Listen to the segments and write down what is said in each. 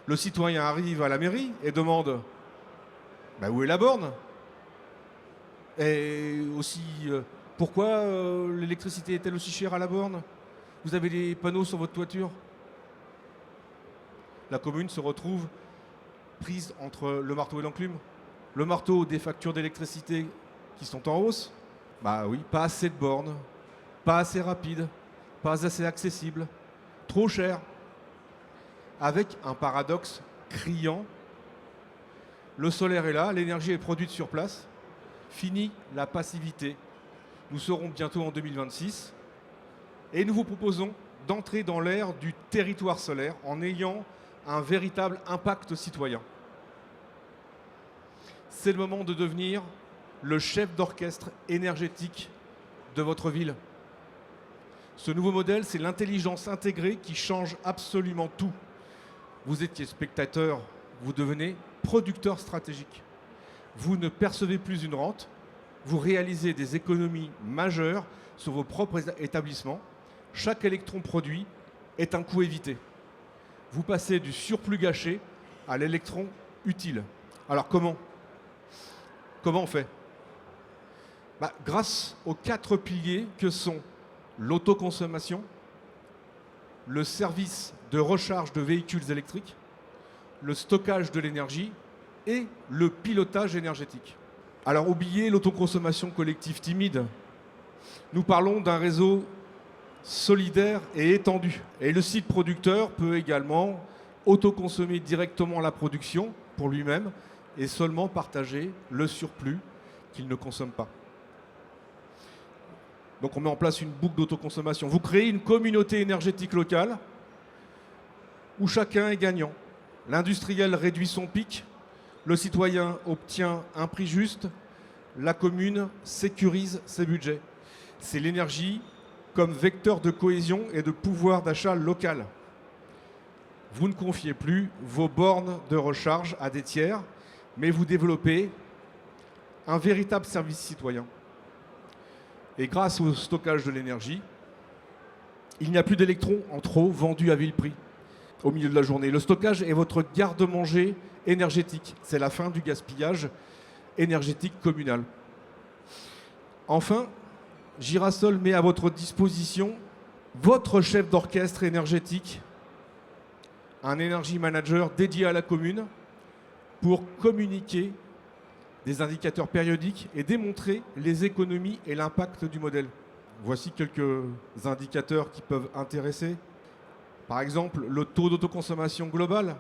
Le citoyen arrive à la mairie et demande bah, où est la borne? Et aussi, pourquoi l'électricité est-elle aussi chère à la borne? Vous avez des panneaux sur votre toiture? La commune se retrouve prise entre le marteau et l'enclume. Le marteau des factures d'électricité qui sont en hausse. Bah oui, pas assez de bornes, pas assez rapide, pas assez accessible, trop cher. Avec un paradoxe criant. Le solaire est là, l'énergie est produite sur place. Fini la passivité. Nous serons bientôt en 2026 et nous vous proposons d'entrer dans l'ère du territoire solaire en ayant un véritable impact citoyen. C'est le moment de devenir le chef d'orchestre énergétique de votre ville. Ce nouveau modèle, c'est l'intelligence intégrée qui change absolument tout. Vous étiez spectateur, vous devenez producteur stratégique. Vous ne percevez plus une rente, vous réalisez des économies majeures sur vos propres établissements. Chaque électron produit est un coût évité. Vous passez du surplus gâché à l'électron utile. Alors comment on fait? Grâce aux 4 piliers que sont l'autoconsommation, le service de recharge de véhicules électriques, le stockage de l'énergie et le pilotage énergétique. Alors oubliez l'autoconsommation collective timide. Nous parlons d'un réseau solidaire et étendu. Et le site producteur peut également autoconsommer directement la production pour lui-même et seulement partager le surplus qu'il ne consomme pas. Donc on met en place une boucle d'autoconsommation. Vous créez une communauté énergétique locale où chacun est gagnant. L'industriel réduit son pic, le citoyen obtient un prix juste, la commune sécurise ses budgets. C'est l'énergie comme vecteur de cohésion et de pouvoir d'achat local. Vous ne confiez plus vos bornes de recharge à des tiers, mais vous développez un véritable service citoyen. Et grâce au stockage de l'énergie, il n'y a plus d'électrons en trop vendus à vil prix au milieu de la journée. Le stockage est votre garde-manger énergétique. C'est la fin du gaspillage énergétique communal. Enfin, Girasol met à votre disposition votre chef d'orchestre énergétique, un energy manager dédié à la commune pour communiquer des indicateurs périodiques et démontrer les économies et l'impact du modèle. Voici quelques indicateurs qui peuvent intéresser. Par exemple, le taux d'autoconsommation globale,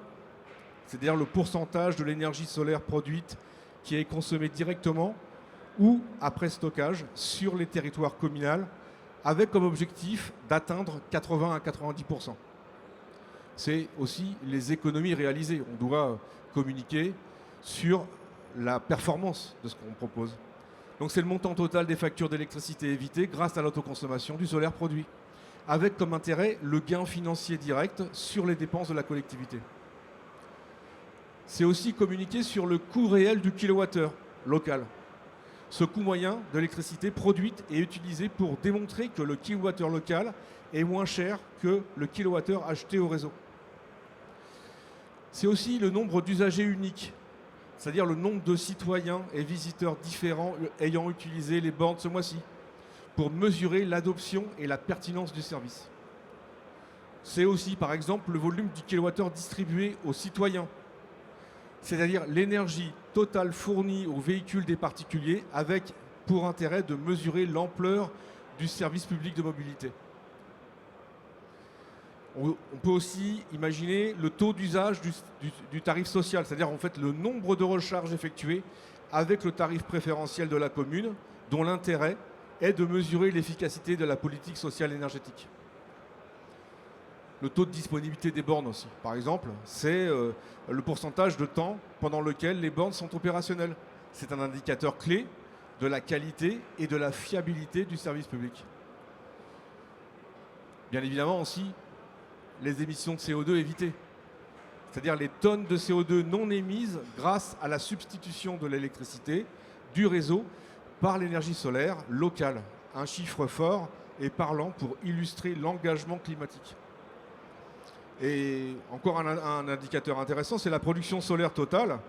c'est-à-dire le pourcentage de l'énergie solaire produite qui est consommée directement ou après stockage sur les territoires communaux, avec comme objectif d'atteindre 80 à 90%. C'est aussi les économies réalisées. On doit communiquer sur la performance de ce qu'on propose. Donc c'est le montant total des factures d'électricité évitées grâce à l'autoconsommation du solaire produit, avec comme intérêt le gain financier direct sur les dépenses de la collectivité. C'est aussi communiquer sur le coût réel du kilowattheure local. Ce coût moyen de l'électricité produite et utilisée pour démontrer que le kilowattheure local est moins cher que le kilowattheure acheté au réseau. C'est aussi le nombre d'usagers uniques, c'est-à-dire le nombre de citoyens et visiteurs différents ayant utilisé les bornes ce mois-ci, pour mesurer l'adoption et la pertinence du service. C'est aussi, par exemple, le volume du kilowattheure distribué aux citoyens, c'est-à-dire l'énergie totale fournie aux véhicules des particuliers, avec pour intérêt de mesurer l'ampleur du service public de mobilité. On peut aussi imaginer le taux d'usage du tarif social, c'est-à-dire en fait le nombre de recharges effectuées avec le tarif préférentiel de la commune, dont l'intérêt est de mesurer l'efficacité de la politique sociale énergétique. Le taux de disponibilité des bornes aussi, par exemple, c'est le pourcentage de temps pendant lequel les bornes sont opérationnelles. C'est un indicateur clé de la qualité et de la fiabilité du service public. Bien évidemment aussi, les émissions de CO2 évitées, c'est-à-dire les tonnes de CO2 non émises grâce à la substitution de l'électricité du réseau par l'énergie solaire locale. Un chiffre fort et parlant pour illustrer l'engagement climatique. Et encore un indicateur intéressant, c'est la production solaire totale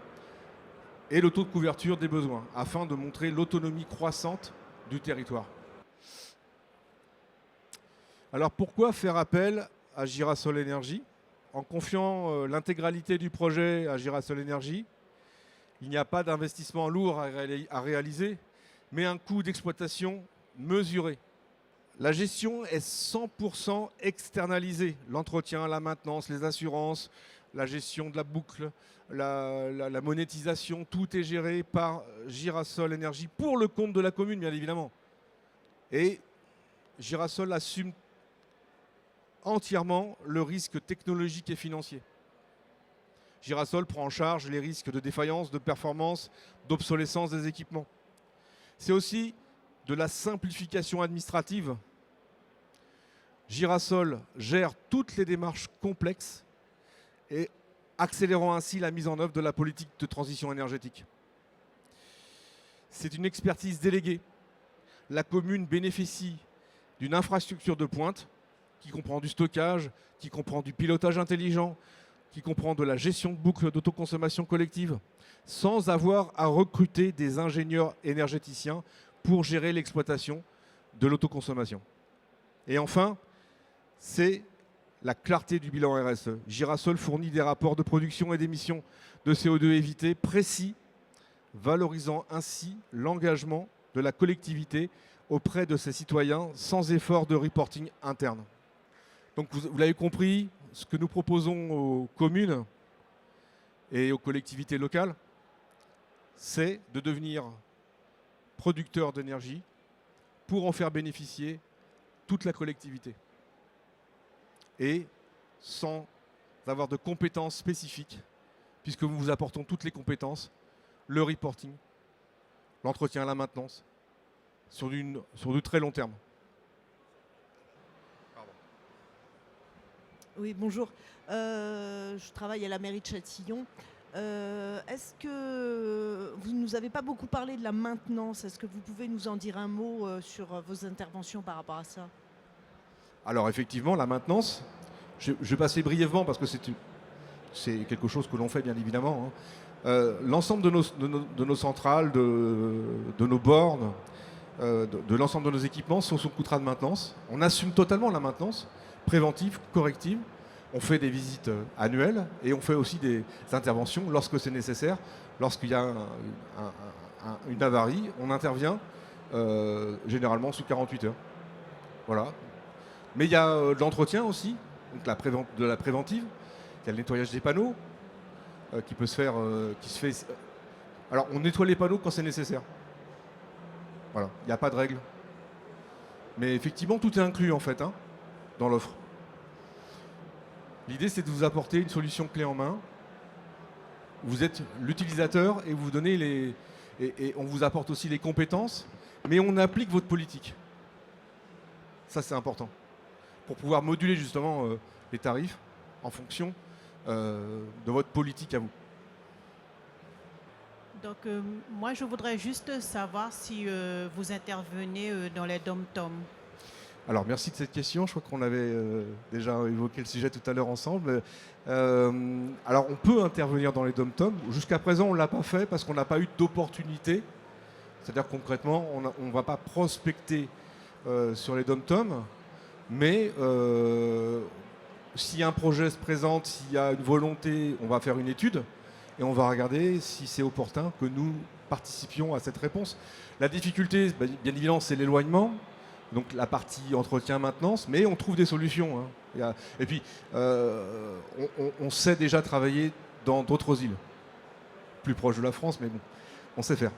et le taux de couverture des besoins, afin de montrer l'autonomie croissante du territoire. Alors pourquoi faire appel à Girasol Énergie? En confiant l'intégralité du projet à Girasol Énergie, il n'y a pas d'investissement lourd à réaliser, mais un coût d'exploitation mesuré. La gestion est 100% externalisée. L'entretien, la maintenance, les assurances, la gestion de la boucle, la monétisation, tout est géré par Girasol Énergie pour le compte de la commune, bien évidemment. Et Girasol assume entièrement le risque technologique et financier. Girasol prend en charge les risques de défaillance, de performance, d'obsolescence des équipements. C'est aussi de la simplification administrative. Girasol gère toutes les démarches complexes et accélérant ainsi la mise en œuvre de la politique de transition énergétique. C'est une expertise déléguée. La commune bénéficie d'une infrastructure de pointe qui comprend du stockage, qui comprend du pilotage intelligent, qui comprend de la gestion de boucles d'autoconsommation collective, sans avoir à recruter des ingénieurs énergéticiens pour gérer l'exploitation de l'autoconsommation. Et enfin, c'est la clarté du bilan RSE. Girasol fournit des rapports de production et d'émissions de CO2 évité précis, valorisant ainsi l'engagement de la collectivité auprès de ses citoyens sans effort de reporting interne. Donc vous l'avez compris, ce que nous proposons aux communes et aux collectivités locales, c'est de devenir producteurs d'énergie pour en faire bénéficier toute la collectivité. Et sans avoir de compétences spécifiques, puisque nous vous apportons toutes les compétences, le reporting, l'entretien, la maintenance, sur du très long terme. Oui, bonjour. Je travaille à la mairie de Châtillon. Est-ce que vous ne nous avez pas beaucoup parlé de la maintenance? Est-ce que vous pouvez nous en dire un mot sur vos interventions par rapport à ça? Alors effectivement, la maintenance, je vais passer brièvement parce que c'est quelque chose que l'on fait bien évidemment. L'ensemble de nos centrales, de nos bornes, de l'ensemble de nos équipements sont sous contrat de maintenance. On assume totalement la maintenance préventive, corrective. On fait des visites annuelles et on fait aussi des interventions lorsque c'est nécessaire. Lorsqu'il y a une avarie, on intervient généralement sous 48 heures. Voilà. Mais il y a de l'entretien aussi, donc de la préventive. Il y a le nettoyage des panneaux qui peut se faire. Alors on nettoie les panneaux quand c'est nécessaire. Voilà, il n'y a pas de règle. Mais effectivement, tout est inclus en fait dans l'offre. L'idée, c'est de vous apporter une solution clé en main. Vous êtes l'utilisateur et vous donnez et on vous apporte aussi les compétences, mais on applique votre politique. Ça, c'est important. Pour pouvoir moduler justement les tarifs en fonction de votre politique à vous. Donc, moi, je voudrais juste savoir si vous intervenez dans les dom-toms. Alors, merci de cette question. Je crois qu'on avait déjà évoqué le sujet tout à l'heure ensemble. Alors, on peut intervenir dans les dom-toms. Jusqu'à présent, on ne l'a pas fait parce qu'on n'a pas eu d'opportunité. C'est-à-dire concrètement, on ne va pas prospecter sur les dom-toms. Mais si un projet se présente, s'il y a une volonté, on va faire une étude et on va regarder si c'est opportun que nous participions à cette réponse. La difficulté, bien évidemment, c'est l'éloignement. Donc la partie entretien-maintenance, mais on trouve des solutions. Et puis, on sait déjà travailler dans d'autres îles, plus proches de la France, mais bon, on sait faire.